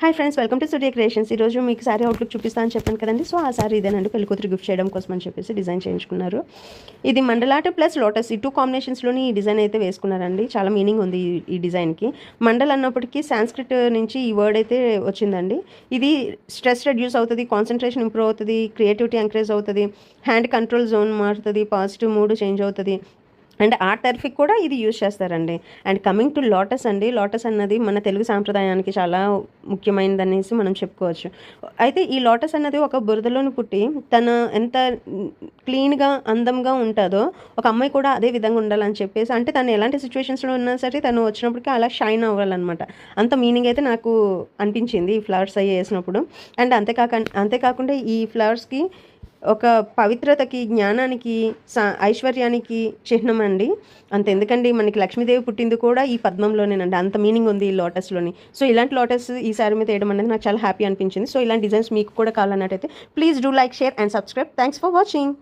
Hi friends, welcome to studio creations. ఈరోజు మీకు sorry outlook చూపిస్తాను చెప్పాను కదండి. సో ఆ సారీ ఇదేనండి, పెళ్లి కూతురు గిఫ్ట్ చేయడం కోసం అని చెప్పేసి డిజైన్ చేయించుకున్నారు. ఇది మండలాట ప్లస్ లోటస్ ఈ 2 కాంబినేషన్స్లోని ఈ డిజైన్ అయితే వేసుకున్నారండి. చాలా మీనింగ్ ఉంది ఈ డిజైన్కి. మండల్ అన్నప్పటికీ సాంస్క్రిట్ నుంచి ఈ వర్డ్ అయితే వచ్చిందండి. ఇది స్ట్రెస్ రెడ్యూస్ అవుతుంది, కాన్సన్ట్రేషన్ ఇంప్రూవ్ అవుతుంది, క్రియేటివిటీ ఎంకరేజ్ అవుతుంది, హ్యాండ్ కంట్రోల్ జోన్ మారుతుంది, పాజిటివ్ మూడ్ చేంజ్ అవుతుంది అండ్ ఆర్ట్ థెరపీకి కూడా ఇది యూజ్ చేస్తారండి. అండ్ కమింగ్ టు లోటస్ అండి, లోటస్ అన్నది మన తెలుగు సాంప్రదాయానికి చాలా ముఖ్యమైనదనేసి మనం చెప్పుకోవచ్చు. అయితే ఈ లోటస్ అన్నది ఒక బురదలోని పుట్టి తను ఎంత క్లీన్గా అందంగా ఉంటుందో ఒక అమ్మాయి కూడా అదే విధంగా ఉండాలని చెప్పేసి, అంటే తను ఎలాంటి సిచ్యువేషన్స్లో ఉన్నా సరే తను వచ్చినప్పటికీ అలా షైన్ అవ్వాలన్నమాట. అంత మీనింగ్ అయితే నాకు అనిపించింది ఈ ఫ్లవర్స్ అయ్యి వేసినప్పుడు. అండ్ అంతేకాకుండా ఈ ఫ్లవర్స్కి ఒక పవిత్రతకి, జ్ఞానానికి, ఐశ్వర్యానికి చిహ్నం అండి. అంతెందుకండి, మనకి లక్ష్మీదేవి పుట్టింది కూడా ఈ పద్మంలోనేనండి. అంత మీనింగ్ ఉంది ఈ లోటస్లోని. సో ఇలాంటి లోటస్ ఈ సారీ మీద వేయడం అనేది నాకు చాలా హ్యాపీ అనిపించింది. సో ఇలాంటి డిజైన్స్ మీకు కూడా కావాలన్నట్టయితే please do like, share and subscribe. Thanks for watching.